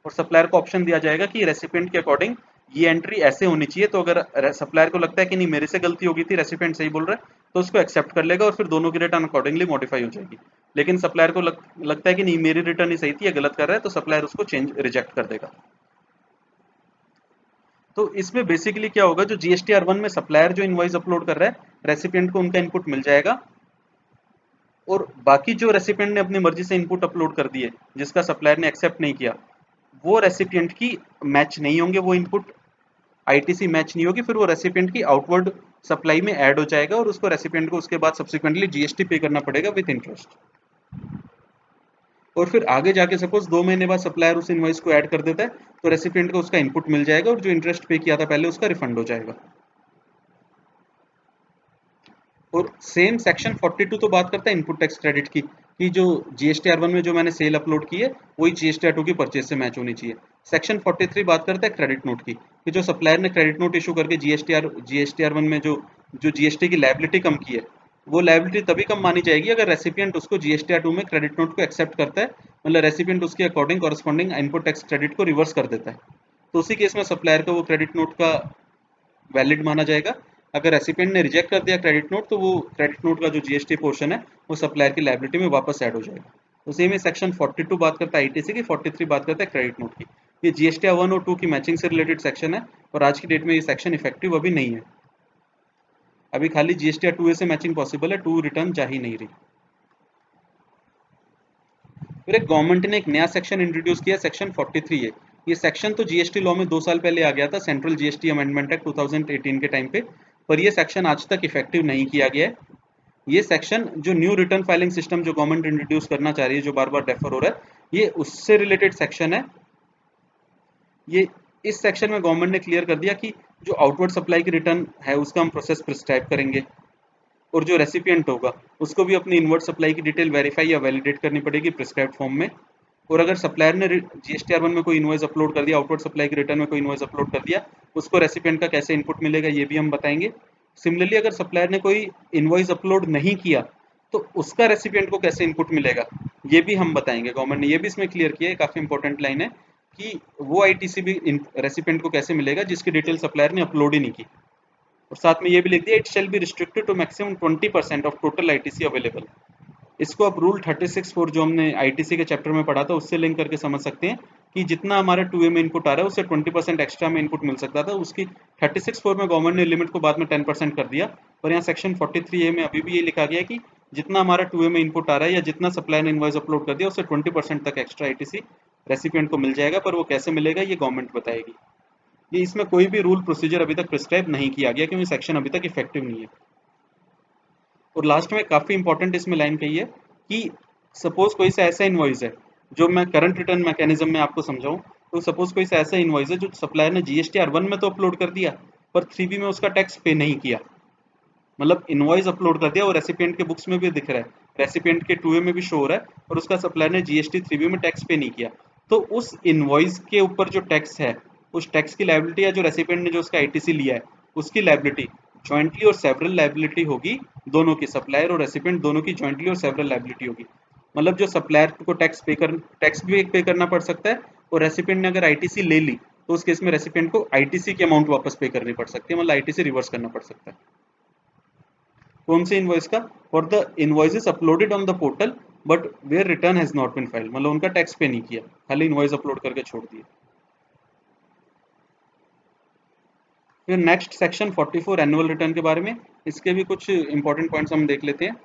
और सप्लायर को ऑप्शन दिया जाएगा कि रेसिपिएंट के अकॉर्डिंग ये एंट्री ऐसे होनी चाहिए। तो अगर सप्लायर को लगता है कि नहीं मेरे से गलती हो गई थी, रेसिपिएंट सही बोल रहा है, तो उसको एक्सेप्ट कर लेगा और फिर दोनों की रिटर्न अकॉर्डिंगली मॉडिफाई हो जाएगी। लेकिन सप्लायर को लगता है कि नहीं मेरी रिटर्न ही सही थी, ये गलत कर रहा है, तो सप्लायर उसको चेंज रिजेक्ट कर देगा। तो इसमें बेसिकली क्या होगा, जो जीएसटीआर 1 में सप्लायर जो इनवॉइस अपलोड कर रहा है, रेसिपिएंट को उनका इनपुट मिल जाएगा, और बाकी जो रेसिपिएंट ने अपनी मर्जी से इनपुट अपलोड कर दिए, जिसका सप्लायर ने एक्सेप्ट नहीं किया, वो रेसिपिएंट की मैच नहीं होंगे, वो इनपुट आईटीसी मैच नहीं होगी, फिर वो रेसिपिएंट की आउटवर्ड सप्लाई में ऐड हो जाएगा, और उसको रेसिपिएंट को उसके बाद सब्सिक्वेंटली जीएसटी पे करना पड़ेगा विद इंटरेस्ट। और फिर आगे जाके सपोज 2 महीने बाद सप्लायर उस इनवॉइस को ऐड कर देता है, तो रेसिपिएंट को उसका इनपुट मिल जाएगा, और जो इंटरेस्ट पे किया था पहले उसका रिफंड हो जाएगा। और सेम सेक्शन 42 तो बात करता है इनपुट टैक्स क्रेडिट की, कि जो जीएसटीआर 1 में जो मैंने सेल अपलोड की है, वही जीएसटीआर 2 की परचेज से मैच होनी चाहिए। सेक्शन 43 बात करता है क्रेडिट नोट की, कि जो सप्लायर ने क्रेडिट नोट इशू करके जीएसटीआर 1 में जो जो जीएसटी की लायबिलिटी कम की है, वो लायबिलिटी तभी कम मानी जाएगी अगर रेसिपिएंट उसको जीएसटीआर 2 में क्रेडिट नोट को एक्सेप्ट करता है, मतलब रेसिपिएंट उसके according corresponding input tax credit को रिवर्स कर देता है, तो उसी केस में सप्लायर का वो क्रेडिट नोट का वैलिड माना जाएगा। अगर रेसिपिएंट ने रिजेक्ट कर दिया क्रेडिट नोट, तो वो क्रेडिट नोट का जो जीएसटी पोर्शन है वो सप्लायर की लायबिलिटी में वापस ऐड हो जाएगा। तो सेम ही सेक्शन 42 बात करता है आईटीसी की, 43 बात करता है क्रेडिट नोट की। ये जीएसटी 1 और 2 की मैचिंग से रिलेटेड सेक्शन है, और आज की डेट में ये सेक्शन इफेक्टिव अभी नहीं है, अभी खाली जीएसटी 2 से मैचिंग पॉसिबल है, 2 रिटर्न जा ही नहीं रही। फिर एक गवर्नमेंट ने एक नया सेक्शन इंट्रोड्यूस किया, सेक्शन 43 है। ये सेक्शन तो जीएसटी लॉ में 2 साल पहले आ गया था, सेंट्रल जीएसटी अमेंडमेंट एक्ट 2018 के टाइम पे, पर ये सेक्शन आज तक इफेक्टिव नहीं किया गया है। ये सेक्शन जो न्यू रिटर्न फाइलिंग सिस्टम जो गवर्नमेंट इंट्रोड्यूस करना चाह रही है, जो बार बार डेफर हो रहा है, ये उससे रिलेटेड सेक्शन है। ये इस सेक्शन में गवर्नमेंट ने क्लियर कर दिया कि जो आउटवर्ड सप्लाई की रिटर्न है उसका हम प्रोसेस प्रिस्क्राइब करेंगे, और जो रेसिपिएंट होगा उसको भी अपनी इनवर्ट सप्लाई की डिटेल वेरीफाई या वैलिडेट करनी पड़ेगी प्रिस्क्राइब्ड फॉर्म में। और अगर सप्लायर ने जीएसटीआर 1 में कोई इनवॉइस अपलोड कर दिया, आउटवर्ड सप्लाई की रिटर्न में कोई इनवॉइस अपलोड कर दिया, उसको रेसिपिएंट का कैसे इनपुट मिलेगा ये भी हम बताएंगे। सिमिलरली अगर सप्लायर ने कोई इनवॉइस अपलोड नहीं किया, तो उसका रेसिपिएंट को कैसे इनपुट मिलेगा ये भी हम बताएंगे। गवर्नमेंट ने ये भी इसमें क्लियर किया है, काफी इंपॉर्टेंट लाइन है, कि वो आईटीसी भी रेसिपिएंट को कैसे मिलेगा जिसकी डिटेल सप्लायर ने अपलोड ही नहीं की। और साथ में ये भी लिख दिया, it shall be restricted to maximum 20% of total ITC available. इसको आप रूल 36(4) जो हमने आईटीसी के चैप्टर में पढ़ा था उससे लिंक करके समझ सकते हैं, कि जितना हमारा 2A में इनपुट आ रहा है उससे 20% एक्स्ट्रा में इनपुट मिल सकता था, उसकी 36(4) में गवर्नमेंट ने लिमिट को बाद में 10% कर दिया। और यहाँ सेक्शन 43A में अभी भी ये लिखा गया है कि जितना हमारा 2A में इनपुट आ रहा है या जितना सप्लायर ने इनवॉइस अपलोड कर दिया उससे 20% तक एक्स्ट्रा आईटीसी रेसिपिएंट को मिल जाएगा, पर वो कैसे मिलेगा ये गवर्नमेंट बताएगी। ये इसमें कोई भी रूल प्रोसीजर अभी तक प्रिस्क्राइब नहीं किया गया, क्योंकि सेक्शन अभी तक इफेक्टिव नहीं है। और लास्ट में काफी इंपॉर्टेंट इसमें लाइन कही है, कि सपोज कोई सा ऐसा इनवॉइस है, जो मैं करंट रिटर्न मैकेनिज्म में आपको समझाऊं, तो सपोज कोई सा ऐसा इनवॉइस है जो सप्लायर ने जीएसटीआर 1 में तो अपलोड कर दिया, पर 3B में उसका टैक्स पे नहीं किया, मतलब इनवॉइस अपलोड कर दिया और रेसिपिएंट के बुक्स में भी दिख रहा है, रेसिपिएंट के 2A में भी शो हो रहा है, और उसका सप्लायर ने जीएसटी 3B में टैक्स पे नहीं किया, तो उस इनवॉइस के ऊपर जो टैक्स है, उस टैक्स की लायबिलिटी, या जो रेसिपिएंट ने जो उसका आईटीसी लिया है उसकी लायबिलिटी, जॉइंटली और सेवरल लायबिलिटी होगी, दोनों की, सप्लायर और रेसिपिएंट दोनों की जॉइंटली और सेवरल लायबिलिटी होगी। मतलब जो सप्लायर को टैक्स भी पे करना पड़ सकता है, और रेसिपिएंट ने अगर आईटीसी ले ली तो उस केस में रेसिपिएंट को आईटीसी की अमाउंट वापस पे करनी पड़ सकती है, मतलब आईटीसी रिवर्स करना पड़ सकता है। कौन से इनवॉइस का? For the invoices uploaded on the portal but where return has not been filed, मतलब उनका टैक्स पे नहीं किया, खाली इनवॉइस अपलोड करके छोड़ दिए। फिर नेक्स्ट सेक्शन 44 एनुअल रिटर्न के बारे में, इसके भी कुछ इंपॉर्टेंट पॉइंट्स हम देख लेते हैं।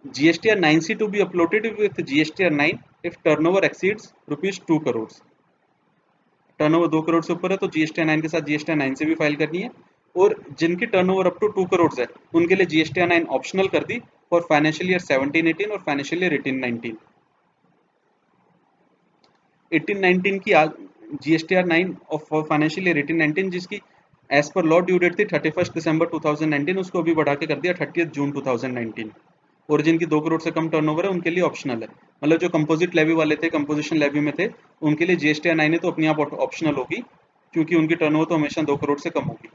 GSTR 9C to be uploaded with GSTR 9 if turnover exceeds ₹2 crore. Turnover 2 crore से ऊपर है तो जीएसटीआर 9 के साथ जीएसटीआर 9 से भी फाइल करनी है, और जिनकी टर्नओवर अप टू 2 करोड़ है उनके लिए जीएसटीआर 9 ऑप्शनल कर दी फॉर फाइनेंशियल ईयर 17-18 और फाइनेंशियल ईयर 18-19। 18-19 की जीएसटीआर 9 ऑफ फाइनेंशियल ईयर 18-19 जिसकी as per law due date थी 31 दिसंबर 2019, उसको अभी बढ़ा के कर दिया 30 जून 2019। और जिनकी 2 करोड़ से कम टर्नओवर है उनके लिए ऑप्शनल है, मतलब जो कंपोजिट लेवी वाले थे, कंपोजिशन लेवी में थे, उनके लिए जीएसटीआर 9 है तो अपने आप ऑप्शनल होगी, क्योंकि उनकी टर्नओवर तो हमेशा 2 करोड़ से कम होगी।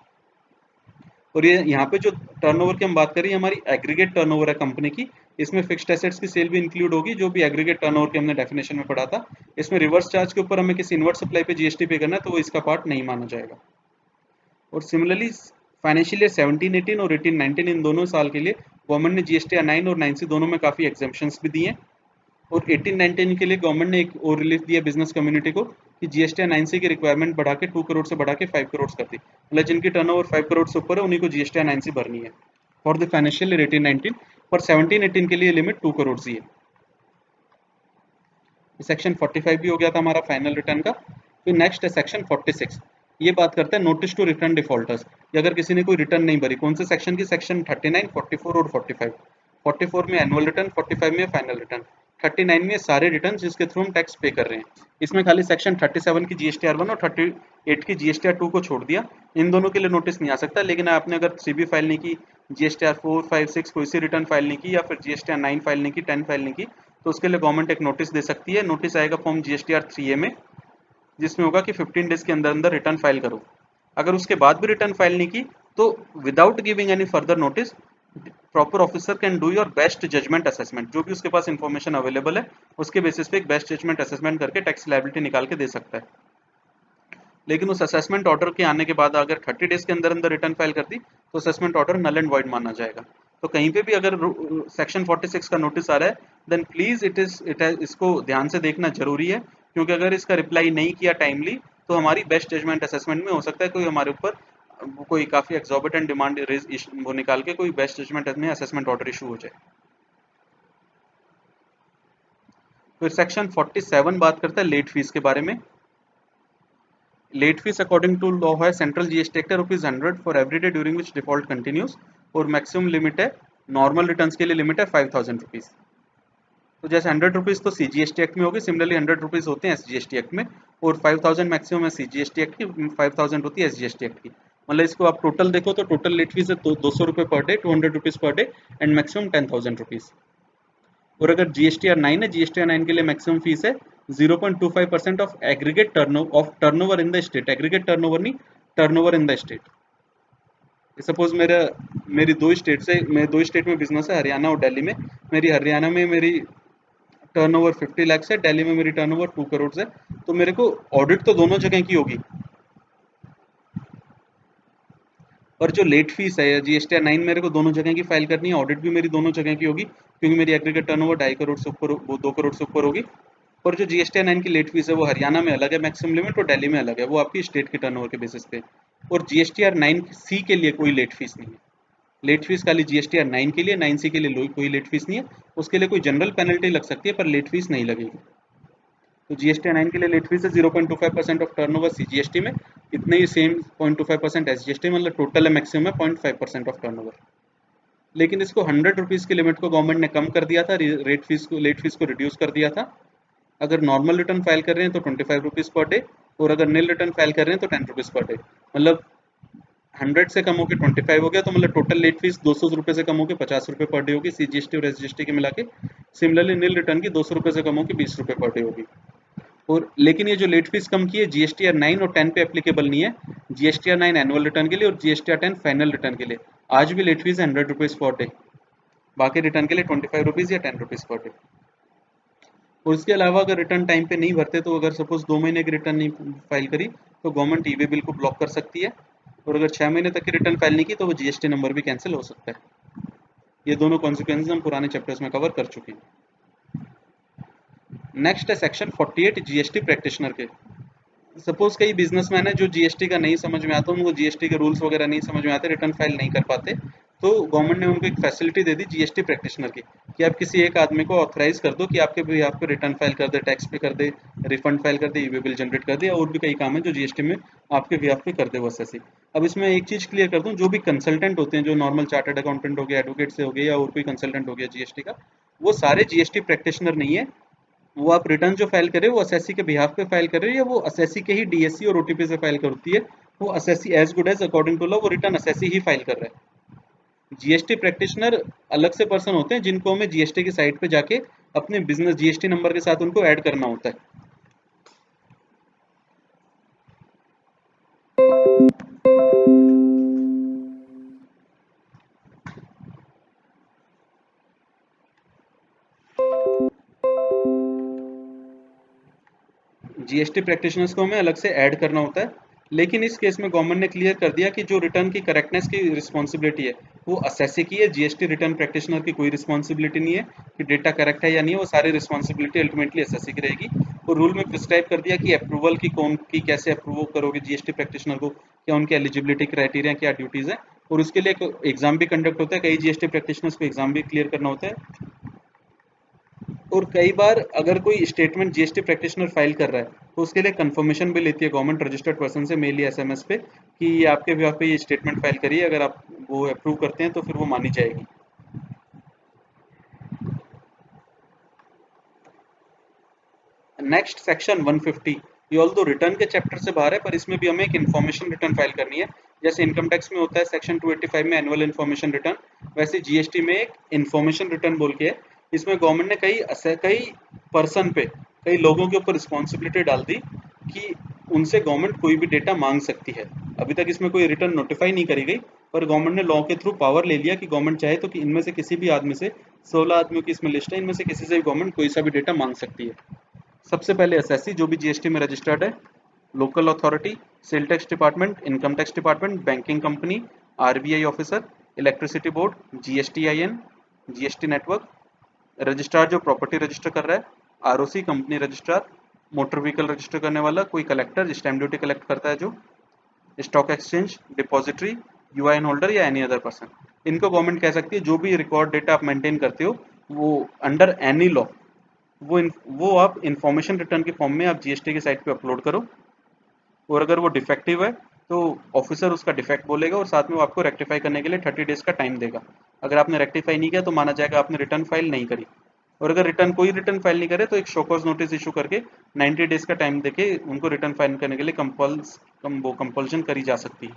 और ये यहाँ पे जो टर्नओवर की हम बात करें, हमारी एग्रीगेट टर्नओवर है कंपनी की, इसमें फिक्स्ड एसेट्स की सेल भी इंक्लूड होगी, जो भी एग्रीगेट टर्नओवर के हमने डेफिनेशन में पढ़ा था। इसमें रिवर्स चार्ज के ऊपर हमें किसी इनवर्ट सप्लाई पे जीएसटी पे करना है तो वो इसका पार्ट नहीं माना जाएगा। और सिमिलरली फाइनेंशियल ईयर 17-18 और 18-19 इन दोनों साल के लिए गवर्नमेंट ने जीएसटीआर 9 और 9C दोनों में काफी एग्जेम्पशंस भी दिए, और 18-19 के लिए गवर्नमेंट ने एक और रिलीफ दिया बिजनेस कम्युनिटी को कि जीएसटी 9C की रिक्वायरमेंट बढ़ा के 2 करोड़ से बढ़ा के 5 करोड़ कर दी, मतलब जिनकी टर्नओवर 5 करोड़ से ऊपर है उन्हीं को जीएसटी 9C भरनी है फॉर द फाइनेंशियल ईयर 18-19, पर 17-18 के लिए लिमिट 2 करोड़ ही है। सेक्शन 45 भी हो गया था हमारा फाइनल रिटर्न का। फिर नेक्स्ट है सेक्शन 46, ये बात करते हैं नोटिस टू रिटर्न डिफॉल्टर्स, अगर किसी ने कोई रिटर्न नहीं भरी, कौन से सेक्शन की? सेक्शन 39, 44 और 45। 44 में एनुअल रिटर्न, 45 में फाइनल रिटर्न, 39 में सारे रिटर्न जिसके थ्रू हम टैक्स पे कर रहे हैं। इसमें खाली सेक्शन 37 की जीएसटीआर 1 और 38 की जीएसटीआर 2 को छोड़ दिया, इन दोनों के लिए नोटिस नहीं आ सकता, लेकिन आपने अगर 3B फाइल नहीं की, जीएसटीआर 4, 5, 6 कोई सी रिटर्न फाइल नहीं की, या फिर जीएसटीआर 9 फाइल नहीं की, 10 फाइल नहीं की, तो उसके लिए गवर्नमेंट एक नोटिस दे सकती है। नोटिस आएगा फॉर्म जीएसटीआर 3A में, जिसमें होगा कि 15 डेज के अंदर अंदर रिटर्न फाइल करो। अगर उसके बाद भी रिटर्न फाइल नहीं की तो without giving any further notice proper officer can do your best judgement assessment, जो भी उसके पास इंफॉर्मेशन अवेलेबल है उसके बेसिस पे एक बेस्ट जजमेंट असेसमेंट करके टैक्स लायबिलिटी निकाल के दे सकता है। लेकिन उस असेसमेंट ऑर्डर के आने के बाद अगर 30 डेज के अंदर अंदर रिटर्न फाइल कर दी तो assessment order null and void माना जाएगा। तो कहीं पे भी अगर सेक्शन 46 का नोटिस आ रहा है देन प्लीज इसको ध्यान से देखना जरूरी है, क्योंकि अगर इसका रिप्लाई नहीं किया टाइमली तो हमारी बेस्ट जजमेंट असेसमेंट में हो सकता है कोई हमारे ऊपर कोई काफी एक्सॉर्बिटेंट डिमांड वो निकाल के कोई बेस्ट जजमेंट में असेसमेंट ऑर्डर इशू हो जाए। फिर सेक्शन 47 बात करता है लेट फीस के बारे में। Late fees according to law है central GST act ₹100 for every day during which default continues, और मैक्सिमम लिमिट है नॉर्मल रिटर्न्स के लिए लिमिट है ₹5000। तो जैसे ₹100 तो सीजीएसटी एक्ट में होगी, सिमिलरली ₹100 होते हैं एसजीएसटी एक्ट में, और 5000 मैक्सिमम है सीजीएसटी एक्ट की, 5000 होती है एसजीएसटी एक्ट की। मतलब इसको आप टोटल देखो तो टोटल लेट फीस है तो ₹200 per day, ₹200 per day, and maximum ₹10,000। और अगर जीएसटीआर 9 है, जीएसटीआर 9 के लिए मैक्सिमम फीस है 0.25% of aggregate turnover in the state, aggregate turnover नहीं, turnover in the state. Suppose मेरी दो स्टेट में बिजनेस है, हरियाणा और दिल्ली में। मेरी हरियाणा में मेरी टर्नओवर 50 लाख है, दिल्ली में मेरी टर्नओवर 2 करोड़ है, तो मेरे को ऑडिट तो दोनों जगह की होगी, पर जो लेट फीस है जीएसटीआर 9 मेरे को दोनों जगह की फाइल करनी है, ऑडिट भी मेरी दोनों जगह की होगी, क्योंकि मेरी एग्रीगेट टर्नओवर 2.5 करोड़ से ऊपर, वो 2 करोड़ से ऊपर होगी। और जो जीएसटीआर 9 की लेट फीस है वो हरियाणा में अलग है मैक्सिमम लिमिट, और दिल्ली में अलग है, वो आपकी स्टेट के टर्नओवर के बेसिस पे। और जीएसटीआर 9C के लिए कोई लेट फीस नहीं है, लेट फीस खाली जीएसटीआर 9 के लिए, 9C के लिए कोई लेट फीस नहीं है। उसके लिए कोई जनरल पेनल्टी लग सकती है पर लेट फीस नहीं लगेगी। तो जीएसटी 9 के लिए लेट फीस है 0.25% ऑफ टर्नओवर सीजीएसटी में, इतने ही सेम 0.25% एसजीएसटी, मतलब टोटल है मैक्सिमम है 0.5% ऑफ टर्नओवर। लेकिन इसको ₹100 की लिमिट को गवर्नमेंट ने कम कर दिया था, लेट फीस को रिड्यूस कर दिया था। अगर नॉर्मल रिटर्न फाइल कर रहे हैं तो ₹25 पर डे, और अगर नील रिटर्न फाइल कर रहे हैं तो ₹10 पर डे। मतलब 100 से कम होकर 25 हो गया, तो मतलब टोटल लेट फीस 200 रुपये से कम होकर 50 रुपये पर डे होगी, CGST और SGST के मिला के। सिमिलरली नील रिटर्न की 200 रुपये से कम होकर 20 रुपये पर डे होगी। और लेकिन ये जो लेट फीस कम की है GSTR 9 और 10 पे एप्लीकेबल नहीं है। GSTR 9 एनुअल रिटर्न के लिए और GSTR 10 फाइनल रिटर्न के लिए आज भी लेट फीस है 100 रुपीज़ पर डे। बाकी रिटर्न के लिए 25 रुपीज़ या 10 रुपीज़ पर डे। और इसके अलावा अगर रिटर्न टाइम पे नहीं भरते, तो अगर सपोज 2 महीने की रिटर्न नहीं फाइल करी, तो गवर्नमेंट ई वे बिल को ब्लॉक कर सकती है। और अगर 6 महीने तक की रिटर्न फाइल नहीं की, तो वो GST नंबर भी कैंसिल हो सकता है। ये दोनों कॉन्सिक्वेंसेज हम पुराने चैप्टर्स में कवर कर चुके हैं। नेक्स्ट है सेक्शन 48 GST प्रैक्टिशनर के। सपोज कई बिजनेसमैन है जो GST का नहीं समझ में आता, उनको GST के रूल्स वगैरह नहीं समझ में आते, रिटर्न फाइल नहीं कर पाते, तो गवर्नमेंट ने उनको एक फैसिलिटी दे दी GST प्रैक्टिशनर की, कि आप किसी एक आदमी को ऑथराइज कर दो कि आपके भी आपको रिटर्न फाइल कर दे, टैक्स पे कर दे, रिफंड फाइल कर दे, ई बिल जनरेट कर दे, और भी कई काम है जो GST में आपके भी पे कर दे वो असेसी। अब इसमें एक चीज क्लियर कर दूं, जो भी कंसल्टेंट होते हैं, जो नॉर्मल चार्टर्ड अकाउंटेंट हो गया, एडवोकेट से हो गया, या और कोई कंसल्टेंट हो गया GST का, वो सारे GST प्रैक्टिशनर नहीं है। वो आप रिटर्न जो फाइल कर रहे हो वो असेसी के बिहाफ पे फाइल कर रहे हो, या वो असेसी के ही DSC और OTP से फाइल करती है, वो assessee as good as according to law वो रिटर्न असेसी ही फाइल कर रहा है। GST प्रैक्टिशनर अलग से पर्सन होते हैं, जिनको हमें GST की साइट पे जाके अपने बिजनेस GST नंबर के साथ उनको ऐड करना होता है। GST प्रैक्टिशनर्स को हमें अलग से ऐड करना होता है। लेकिन इस केस में गवर्नमेंट ने क्लियर कर दिया कि जो रिटर्न की करेक्टनेस की रिस्पॉन्सिबिलिटी है वो असेसी की है, GST रिटर्न प्रैक्टिशनर की कोई रिस्पॉन्सिबिलिटी नहीं है कि डेटा करेक्ट है या नहीं है, वो सारी रिस्पॉन्सिबिलिटी अल्टीमेटली असेसी की रहेगी। और रूल में प्रिस्क्राइब कर दिया कि अप्रूवल की कौन की कैसे अप्रूव करोगे GST प्रैक्टिशनर को, क्या उनके एलिजिबिलिटी क्राइटेरिया, क्या ड्यूटीज है, और उसके लिए एक एग्जाम भी कंडक्ट होता है, कई GST प्रैक्टिशनर्स को एग्जाम भी क्लियर करना होता है। और कई बार अगर कोई स्टेटमेंट GST प्रैक्टिशनर फाइल कर रहा है, तो उसके लिए कंफर्मेशन भी लेती है गवर्नमेंट रजिस्टर्ड पर्सन से, मेल या SMS पे, कि ये आपके भी पे ये स्टेटमेंट फाइल करिए, अगर आप वो अप्रूव करते हैं तो फिर वो मानी जाएगी। नेक्स्ट सेक्शन 150, ये ऑल दो रिटर्न के चैप्टर से बाहर है, पर इसमें भी हमें एक इन्फॉर्मेशन रिटर्न फाइल करनी है। जैसे इनकम टैक्स में होता है सेक्शन 285 में एनुअल इन्फॉर्मेशन रिटर्न, वैसे GST में एक इन्फॉर्मेशन रिटर्न बोल के है। इसमें गवर्नमेंट ने कई पर्सन पे, कई लोगों के ऊपर रिस्पॉन्सिबिलिटी डाल दी कि उनसे गवर्नमेंट कोई भी डेटा मांग सकती है। अभी तक इसमें कोई रिटर्न नोटिफाई नहीं करी गई, पर गवर्नमेंट ने लॉ के थ्रू पावर ले लिया कि गवर्नमेंट चाहे तो कि इनमें से किसी भी आदमी से, 16 आदमियों की इसमें लिस्ट है, इनमें से किसी से भी गवर्नमेंट कोई सा भी डेटा मांग सकती है। सबसे पहले एसएससी जो भी GST में रजिस्टर्ड है, local authority, sale tax department, income tax department, banking company, RBI officer, electricity board, GSTIN, GST network, registrar जो प्रॉपर्टी रजिस्टर कर रहा है, ROC company registrar, motor vehicle register करने वाला, कोई कलेक्टर स्टैम्प ड्यूटी कलेक्ट करता है जो, stock exchange, depository, UIN holder या एनी अदर पर्सन। इनको गवर्नमेंट कह सकती है जो भी रिकॉर्ड डेटा आप मेंटेन करते हो वो अंडर एनी लॉ, वो आप इंफॉर्मेशन रिटर्न के फॉर्म में आप GST की साइट पे अपलोड करो। और अगर वो डिफेक्टिव है तो ऑफिसर उसका डिफेक्ट बोलेगा और साथ में वो आपको रेक्टिफाई करने के लिए 30 डेज का टाइम देगा। अगर आपने रेक्टिफाई नहीं किया तो माना जाएगा आपने रिटर्न फाइल नहीं करी। और अगर कोई रिटर्न फाइल नहीं करे तो एक शोकॉज नोटिस इशू करके 90 डेज का टाइम देके उनको रिटर्न फाइल करने के लिए कंपल्शन करी जा सकती है।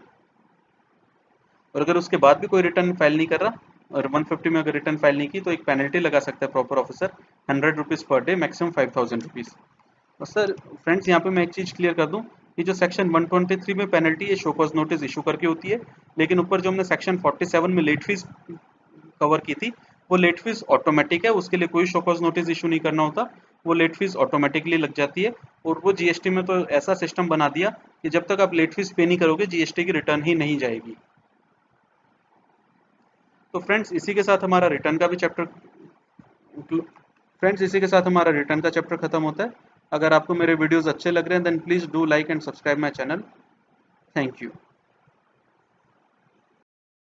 और अगर उसके बाद भी कोई रिटर्न फाइल नहीं कर रहा और 150 में अगर रिटर्न फाइल नहीं की, तो एक पेनल्टी लगा सकता है proper officer, 100 rupees per day, maximum 5000 rupees. और सर फ्रेंड्स यहाँ पे मैं एक चीज़ क्लियर कर दूँ कि जो सेक्शन 123 में पेनल्टी है शो कॉज नोटिस इशू करके होती है, लेकिन ऊपर जो हमने सेक्शन 47 में लेट फीस कवर की थी, वो लेट फीस ऑटोमेटिक है, उसके लिए कोई शो कॉज नोटिस इशू नहीं करना होता, वो लेट फीस ऑटोमेटिकली लग जाती है। और वो GST में तो ऐसा सिस्टम बना दिया कि जब तक आप लेट फीस पे नहीं करोगे GST की रिटर्न ही नहीं जाएगी। तो फ्रेंड्स इसी के साथ हमारा रिटर्न का भी चैप्टर फ्रेंड्स इसी के साथ हमारा रिटर्न का चैप्टर खत्म होता है। अगर आपको मेरे वीडियोस अच्छे लग रहे हैं then please do like and subscribe my channel. Thank you.